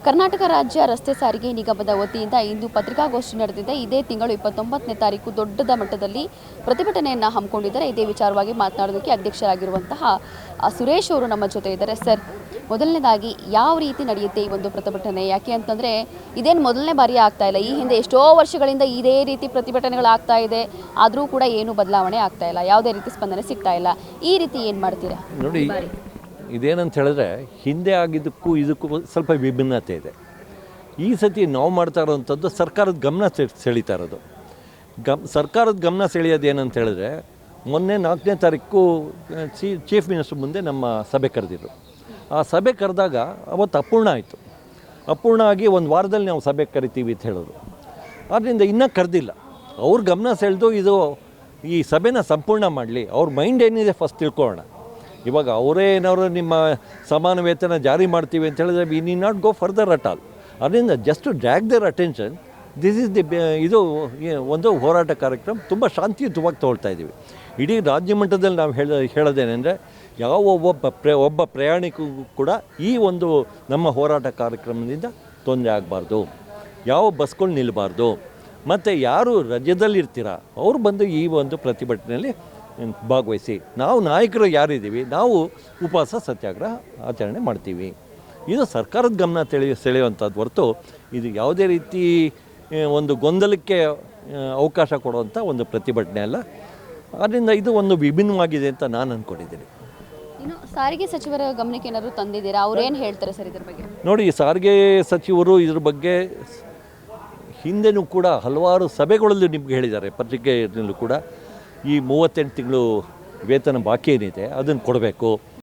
ಕರ್ನಾಟಕ ರಾಜ್ಯ ರಸ್ತೆ ಸಾರಿಗೆ ನಿಗಮದ ವತಿಯಿಂದ ಇಂದು ಪತ್ರಿಕಾಗೋಷ್ಠಿ ನಡೆದಿದೆ. ಇದೇ ತಿಂಗಳು 29ನೇ ತಾರೀಕು ದೊಡ್ಡ ಮಟ್ಟದಲ್ಲಿ ಪ್ರತಿಭಟನೆಯನ್ನು ಹಮ್ಮಿಕೊಂಡಿದ್ದಾರೆ. ಇದೇ ವಿಚಾರವಾಗಿ ಮಾತನಾಡೋದಕ್ಕೆ ಅಧ್ಯಕ್ಷರಾಗಿರುವಂತಹ ಸುರೇಶ್ ಅವರು ನಮ್ಮ ಜೊತೆ ಇದ್ದಾರೆ. ಸರ್, ಮೊದಲನೇದಾಗಿ ಯಾವ ರೀತಿ ನಡೆಯುತ್ತೆ ಈ ಒಂದು ಪ್ರತಿಭಟನೆ? ಯಾಕೆ ಅಂತಂದರೆ ಇದೇನು ಮೊದಲನೇ ಬಾರಿ ಆಗ್ತಾ ಇಲ್ಲ. ಈ ಹಿಂದೆ ಎಷ್ಟೋ ವರ್ಷಗಳಿಂದ ಇದೇ ರೀತಿ ಪ್ರತಿಭಟನೆಗಳಾಗ್ತಾ ಇದೆ, ಆದರೂ ಕೂಡ ಏನು ಬದಲಾವಣೆ ಆಗ್ತಾ ಇಲ್ಲ, ಯಾವುದೇ ರೀತಿ ಸ್ಪಂದನೆ ಸಿಗ್ತಾ ಇಲ್ಲ. ಈ ರೀತಿ ಏನು ಮಾಡ್ತೀರಾ? ನೋಡಿ, ಇದೇನಂತ ಹೇಳಿದ್ರೆ ಹಿಂದೆ ಆಗಿದ್ದಕ್ಕೂ ಇದಕ್ಕೂ ಸ್ವಲ್ಪ ವಿಭಿನ್ನತೆ ಇದೆ. ಈ ಸತಿ ನಾವು ಮಾಡ್ತಾ ಇರೋವಂಥದ್ದು ಸರ್ಕಾರದ ಗಮನ ಸೆಳೀತಾ ಇರೋದು. ಸರ್ಕಾರದ ಗಮನ ಸೆಳೆಯೋದು ಏನಂತ ಹೇಳಿದ್ರೆ, ಮೊನ್ನೆ 4ನೇ ತಾರೀಕು ಚೀಫ್ ಮಿನಿಸ್ಟರ್ ಮುಂದೆ ನಮ್ಮ ಸಭೆ ಕರೆದಿದ್ರು. ಆ ಸಭೆ ಕರೆದಾಗ ಅವತ್ತು ಅಪೂರ್ಣ ಆಯಿತು. ಅಪೂರ್ಣ ಆಗಿ ಒಂದು ವಾರದಲ್ಲಿ ನಾವು ಸಭೆ ಕರಿತೀವಿ ಅಂತ ಹೇಳೋದು. ಆದ್ದರಿಂದ ಇನ್ನೂ ಕರೆದಿಲ್ಲ. ಅವ್ರ ಗಮನ ಸೆಳೆದು ಇದು ಈ ಸಭೆನ ಸಂಪೂರ್ಣ ಮಾಡಲಿ, ಅವ್ರ ಮೈಂಡ್ ಏನಿದೆ ಫಸ್ಟ್ ತಿಳ್ಕೊಳ್ಳೋಣ. ಇವಾಗ ಅವರೇ ಏನಾದ್ರು ನಿಮ್ಮ ಸಮಾನ ವೇತನ ಜಾರಿ ಮಾಡ್ತೀವಿ ಅಂತ ಹೇಳಿದ್ರೆ we need not go further at all. ಅದರಿಂದ just to drag their attention, this is ಇದು ಒಂದು ಹೋರಾಟ ಕಾರ್ಯಕ್ರಮ ತುಂಬ ಶಾಂತಿಯುತವಾಗಿ ತೊಗೊಳ್ತಾ ಇದ್ದೀವಿ. ಇಡೀ ರಾಜ್ಯ ಮಟ್ಟದಲ್ಲಿ ನಾವು ಹೇಳೋದೇನೆಂದರೆ, ಯಾವ ಒಬ್ಬ ಪ್ರಯಾಣಿಕರಿಗೂ ಕೂಡ ಈ ಒಂದು ನಮ್ಮ ಹೋರಾಟ ಕಾರ್ಯಕ್ರಮದಿಂದ ತೊಂದರೆ ಆಗಬಾರ್ದು, ಯಾವ ಬಸ್ಗಳು ನಿಲ್ಲಬಾರ್ದು, ಮತ್ತು ಯಾರು ರಾಜ್ಯದಲ್ಲಿರ್ತೀರ ಅವ್ರು ಬಂದು ಈ ಒಂದು ಪ್ರತಿಭಟನೆಯಲ್ಲಿ ಭಾಗವಹಿಸಿ. ನಾವು ನಾಯಕರು ಯಾರಿದ್ದೀವಿ, ನಾವು ಉಪವಾಸ ಸತ್ಯಾಗ್ರಹ ಆಚರಣೆ ಮಾಡ್ತೀವಿ. ಇದು ಸರ್ಕಾರದ ಗಮನ ಸೆಳೆಯುವಂಥದ್ದು ಹೊರತು ಇದು ಯಾವುದೇ ರೀತಿ ಒಂದು ಗೊಂದಲಕ್ಕೆ ಅವಕಾಶ ಕೊಡುವಂಥ ಒಂದು ಪ್ರತಿಭಟನೆ ಅಲ್ಲ. ಆದ್ದರಿಂದ ಇದು ಒಂದು ವಿಭಿನ್ನವಾಗಿದೆ ಅಂತ ನಾನು ಅಂದ್ಕೊಂಡಿದ್ದೀನಿ. ಇನ್ನು ಸಾರಿಗೆ ಸಚಿವರ ಗಮನಕ್ಕೆ ಏನಾದರೂ ತಂದಿದ್ದೀರಾ? ಅವ್ರೇನು ಹೇಳ್ತಾರೆ ಸರ್ ಇದ್ರ ಬಗ್ಗೆ? ನೋಡಿ, ಸಾರಿಗೆ ಸಚಿವರು ಇದ್ರ ಬಗ್ಗೆ ಹಿಂದೆನೂ ಕೂಡ ಹಲವಾರು ಸಭೆಗಳಲ್ಲಿ ನಿಮ್ಗೆ ಹೇಳಿದ್ದಾರೆ. ಪತ್ರಿಕೆಯಲ್ಲೂ ಕೂಡ ಈ 38 ತಿಂಗಳು ವೇತನ ಬಾಕಿ ಏನಿದೆ ಅದನ್ನು ಕೊಡಬೇಕು,